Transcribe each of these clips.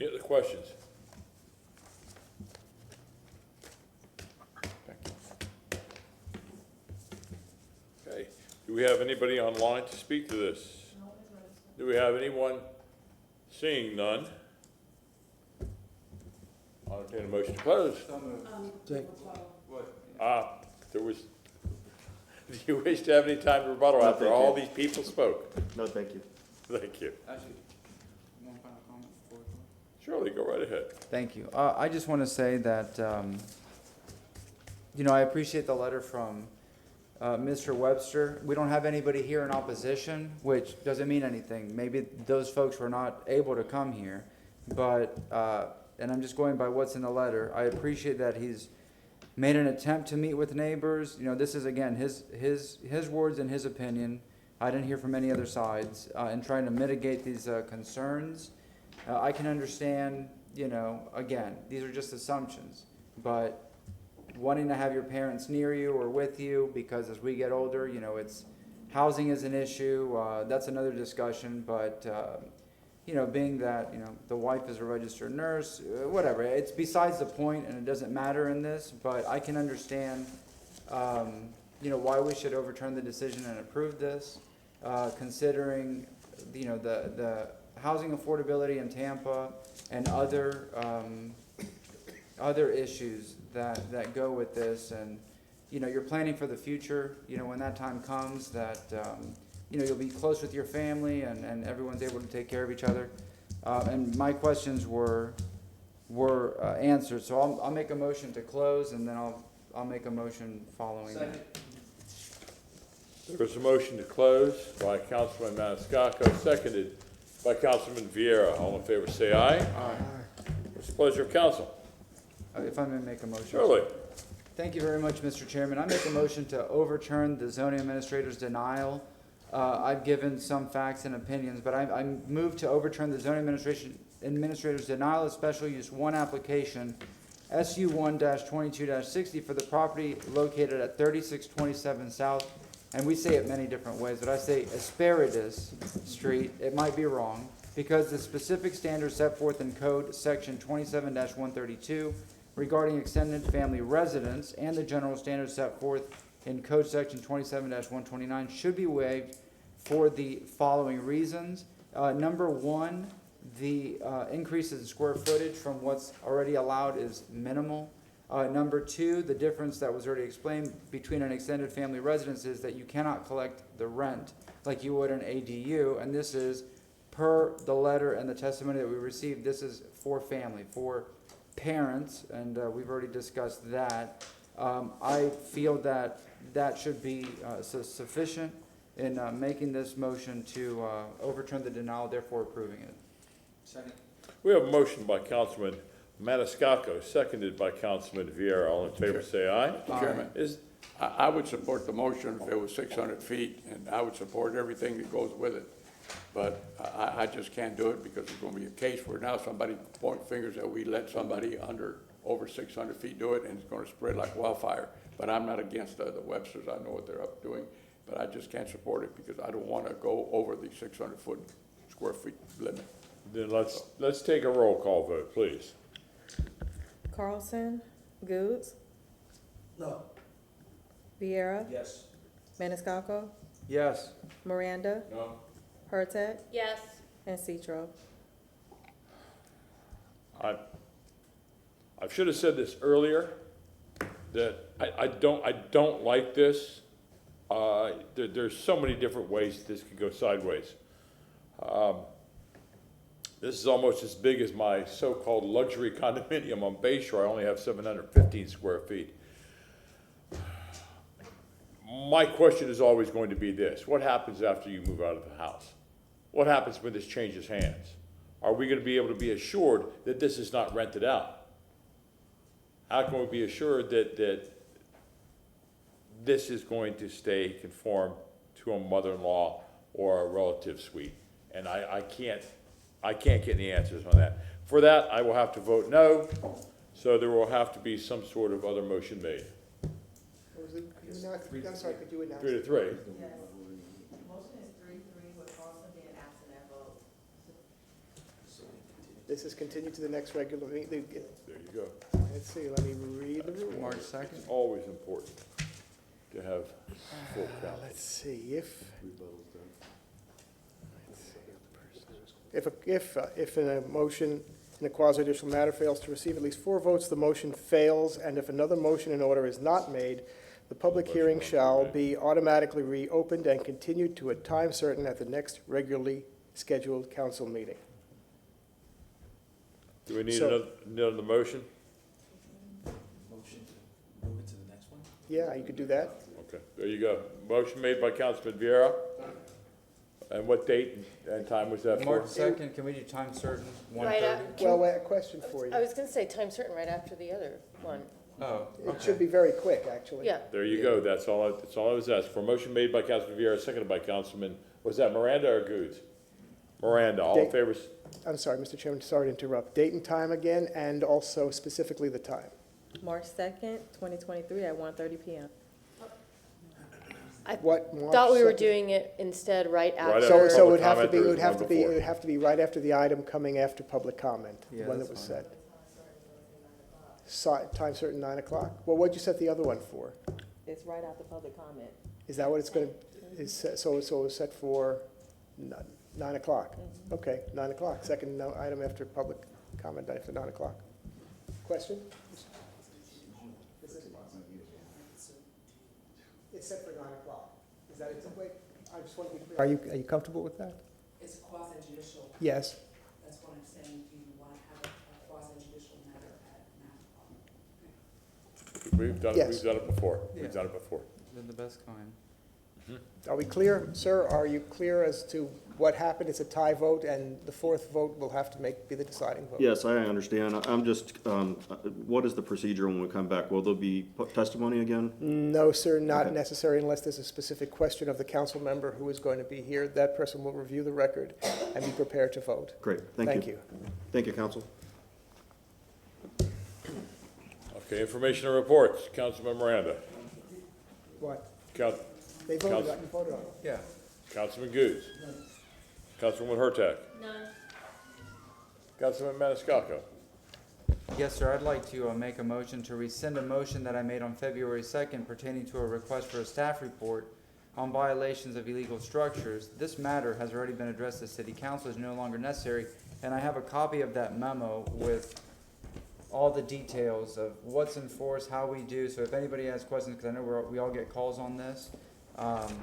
Any other questions? Okay, do we have anybody online to speak to this? Do we have anyone? Seeing none, I'll entertain a motion to close. There was, do you wish to have any time to rebuttal after all these people spoke? No, thank you. Thank you. Actually, one final comment before we close. Surely, go right ahead. Thank you. I just want to say that, I appreciate the letter from Mr. Webster. We don't have anybody here in opposition, which doesn't mean anything. Maybe those folks were not able to come here, but, and I'm just going by what's in the letter. I appreciate that he's made an attempt to meet with neighbors. This is, again, his words and his opinion. I didn't hear from any other sides, in trying to mitigate these concerns. I can understand, again, these are just assumptions, but wanting to have your parents near you or with you, because as we get older, it's housing is an issue. That's another discussion, but being that the wife is a registered nurse, whatever. It's besides the point, and it doesn't matter in this. But I can understand, why we should overturn the decision and approve this, considering the housing affordability in Tampa and other issues that go with this. And you're planning for the future. When that time comes, that you'll be close with your family and everyone's able to take care of each other. And my questions were answered. So I'll make a motion to close, and then I'll make a motion following that. There is a motion to close by Councilman Maniscalco, seconded by Councilman Vieira. All in favor say aye. Aye. It's the pleasure of council. If I may make a motion. Surely. Thank you very much, Mr. Chairman. I make a motion to overturn the zoning administrator's denial. I've given some facts and opinions, but I move to overturn the zoning administrator's denial of special use 1 application, SU 1-22-60 for the property located at 3627 South. And we say it many different ways, but I say Asparagus Street. It might be wrong, because the specific standards set forth in Code Section 27-132 regarding extended family residence and the general standards set forth in Code Section 27-129 should be waived for the following reasons. Number one, the increases in square footage from what's already allowed is minimal. Number two, the difference that was already explained between an extended family residence is that you cannot collect the rent like you would an ADU, and this is per the letter and the testimony that we received. This is for family, for parents, and we've already discussed that. I feel that should be sufficient in making this motion to overturn the denial, therefore approving it. Second. We have a motion by Councilman Maniscalco, seconded by Councilman Vieira. All in favor say aye. Aye. Chairman, I would support the motion if it was 600 feet, and I would support everything that goes with it. But I just can't do it, because there's going to be a case where now somebody point fingers that we let somebody over 600 feet do it, and it's going to spread like wildfire. But I'm not against the Websters. I know what they're up doing, but I just can't support it because I don't want to go over the 600 square feet limit. Then let's take a roll call vote, please. Carlson, Goods, No. Vieira, Yes. Maniscalco, Yes. Miranda, No. Hurtak, Yes. and Citro. I should have said this earlier, that I don't like this. There's so many different ways this could go sideways. This is almost as big as my so-called luxury condominium on Bay Shore. I only have 715 square feet. My question is always going to be this: what happens after you move out of the house? What happens when this changes hands? Are we going to be able to be assured that this is not rented out? How can we be assured that this is going to stay conformed to a mother-in-law or a relative suite? And I can't get any answers on that. For that, I will have to vote no, so there will have to be some sort of other motion made. I'm sorry, could you announce? 3 to 3. Yes. Motion is 3-3 with Carlson being absent at vote. This is continued to the next regular meeting. There you go. Let's see, let me read the rules. March 2nd? It's always important to have full count. Let's see, if in a motion in a quasi-judicial matter fails to receive at least 4 votes, the motion fails, and if another motion in order is not made, the public hearing shall be automatically reopened and continued to a time certain at the next regularly scheduled council meeting. Do we need So- another motion? Motion to move it to the next one? Yeah, you could do that. Okay, there you go. Motion made by Councilman Vieira. And what date and time was that for? March 2nd, can we do time certain, Right 1:30? Well, wait, a question for you. I was gonna say time certain right after the other one. Oh, It should be very quick, actually. Yeah, There you go. That's all I was asking for. Motion made by Councilman Vieira, seconded by Councilman, was that Miranda or Goods? Miranda, all in Date. favor? I'm sorry, Mr. Chairman, sorry to interrupt. Date and time again, and also specifically the time. March 2nd, 2023 at 1:30 PM. What, March thought we were 2nd? doing it instead right Right after. So it Public would have to comment, be, it there would was have one to be, it before. would have to be right after the item coming after public comment, the Yeah, one that that's was fine. set. Time certain 9 o'clock? Well, what'd you set the other one for? It's right after public comment. Is that what it's gonna, so it was set for 9 o'clock? Okay, 9 o'clock, second item after public comment after 9 o'clock. Question? It's set for 9 o'clock. Is that it? Wait, I just want to be clear. Are you comfortable with that? It's quasi judicial, Yes. that's what I'm saying, do you want to have a quasi judicial matter at 9 o'clock? Yes. We've done it before. Yeah. We've done it before. They're the best kind. Are we clear, sir? Are you clear as to what happened? It's a tie vote, and the fourth vote will have to be the deciding vote. Yes, I understand. I'm just, what is the procedure when we come back? Will there be testimony again? No, sir, not Okay. necessary unless there's a specific question of the council member who is going to be here. That person will review the record and be prepared to vote. Great, thank you. Thank you, counsel. Okay, information and reports. Councilman Miranda. What? Councilman They voted, you voted on it. Yeah. Goods. Councilwoman Hurtak. None. Councilman Maniscalco. Yes, sir, I'd like to make a motion to rescind a motion that I made on February 2nd pertaining to a request for a staff report on violations of illegal structures. This matter has already been addressed at City Council, is no longer necessary, and I have a copy of that memo with all the details of what's enforced, how we do, so if anybody has questions, because I know we all get calls on this,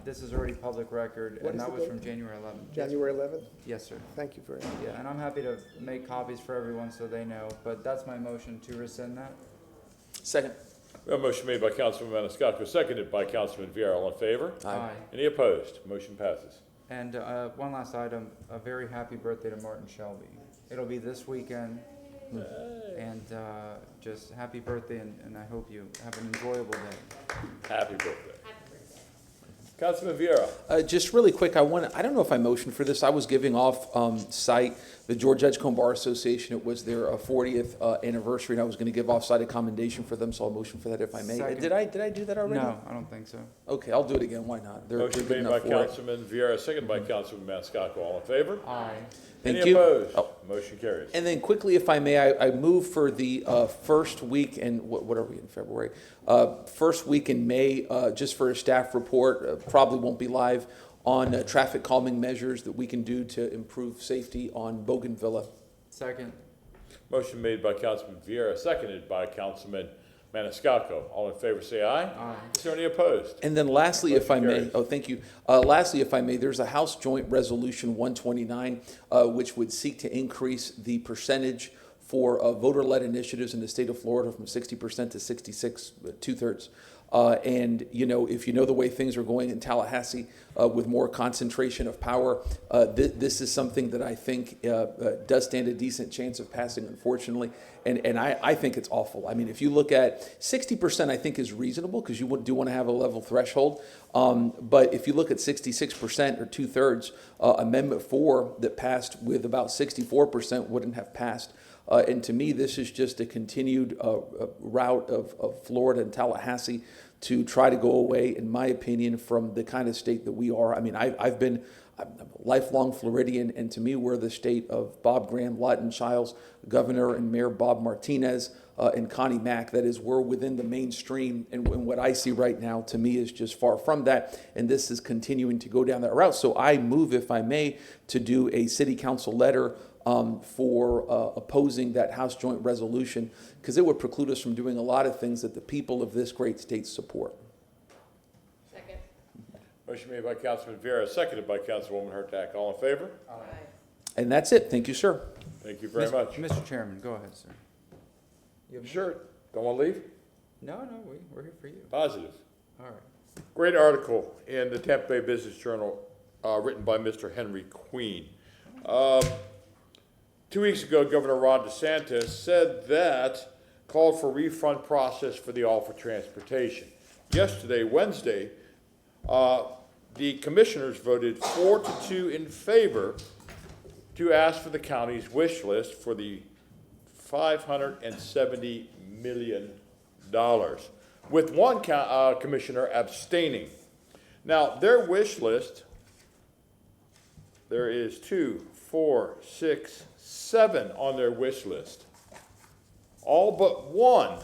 this is already public record, What and is that the was date? from January 11th. January 11th? Yes, sir. Thank you very much. Yeah, and I'm happy to make copies for everyone so they know, but that's my motion to rescind that. Second. We have a motion made by Councilman Maniscalco, seconded by Councilman Vieira. All in favor? Aye. Any opposed? Motion passes. And one last item, a very happy birthday to Martin Shelby. It'll be this weekend, and just happy birthday, and I hope you have an enjoyable day. Happy birthday. Councilman Vieira. Just really quick, I don't know if I motioned for this, I was giving off, site, the George Edgecombe Bar Association, it was their 40th anniversary, and I was gonna give off site a commendation for them, so I'll motion for that if I may. Second. Did I do that already? No, I don't think so. Okay, I'll do it again, why not? They're Motion good made by enough for it. Councilman Vieira, seconded by Councilman Maniscalco. All in favor? Aye. Thank Any you. opposed? Oh. Motion carries. And then quickly, if I may, I move for the first week in, what are we in February? First week in May, just for a staff report, probably won't be live, on traffic calming measures that we can do to improve safety on Bougainvillea. Second. Motion made by Councilman Vieira, seconded by Councilman Maniscalco. All in favor, say aye. Aye. Is there any opposed? And then lastly, if I Motion may, carries. oh, thank you. Lastly, if I may, there's a House Joint Resolution 129, which would seek to increase the percentage for voter-led initiatives in the state of Florida from 60% to 66, 2/3. And, you know, if you know the way things are going in Tallahassee with more concentration of power, this is something that I think does stand a decent chance of passing, unfortunately. And I think it's awful. I mean, if you look at 60%, I think is reasonable because you do want to have a level threshold. But if you look at 66% or 2/3, Amendment 4 that passed with about 64% wouldn't have passed. And to me, this is just a continued route of Florida and Tallahassee to try to go away, in my opinion, from the kind of state that we are. I mean, I've been I'm a lifelong Floridian, and to me, we're the state of Bob Graham, Lawton Childs, Governor and Mayor Bob Martinez, and Connie Mack. That is, we're within the mainstream, and what I see right now, to me, is just far from that, and this is continuing to go down that route. So I move, if I may, to do a city council letter for opposing that House Joint Resolution, because it would preclude us from doing a lot of things that the people of this great state support. Second. Motion made by Councilman Vera, seconded by Councilwoman Hurtak. All in favor? And that's it. Thank you, sir. Thank you very much. Mr. Chairman, go ahead, sir. You sure? Don't want to leave? No, we're here for you. Positive. All right. Great article in the Tampa Bay Business Journal, written by Mr. Henry Queen. 2 weeks ago, Governor Ron DeSantis said that called for refund process for the offer transportation. Yesterday, Wednesday, the commissioners voted 4-2 in favor to ask for the county's wish list for the $570 million, with one commissioner abstaining. Now, their wish list, there is 2, 4, 6, 7 on their wish list. All but one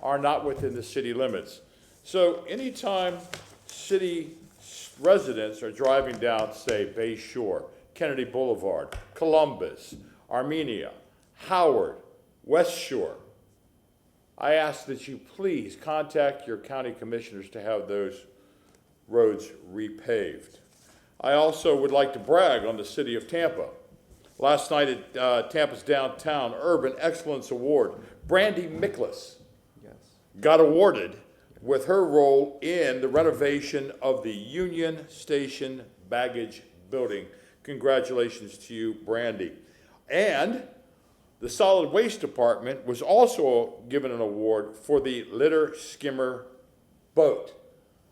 are not within the city limits. So anytime city residents are driving down, say, Bay Shore, Kennedy Boulevard, Columbus, Armenia, Howard, West Shore, I ask that you please contact your county commissioners to have those roads repaved. I also would like to brag on the city of Tampa. Last night at Tampa's Downtown Urban Excellence Award, Brandy Miklas Yes. got awarded with her role in the renovation of the Union Station Baggage Building. Congratulations to you, Brandy. And the Solid Waste Department was also given an award for the litter skimmer boat.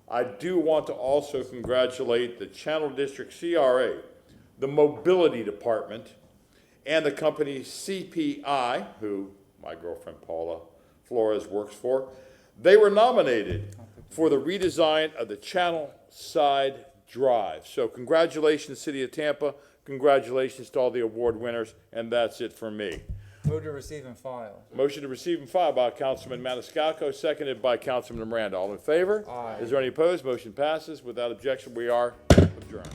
I do want to also congratulate the Channel District CRA, the Mobility Department, and the company CPI, who my girlfriend Paula Flores works for. They were nominated for the redesign of the Channel Side Drive. So congratulations, City of Tampa. Congratulations to all the award winners, and that's it for me. Move to receive and file. Motion to receive and file by Councilman Maniscalco, seconded by Councilman Miranda. All in favor? Aye. Is there any opposed? Motion passes. Without objection, we are adjourned.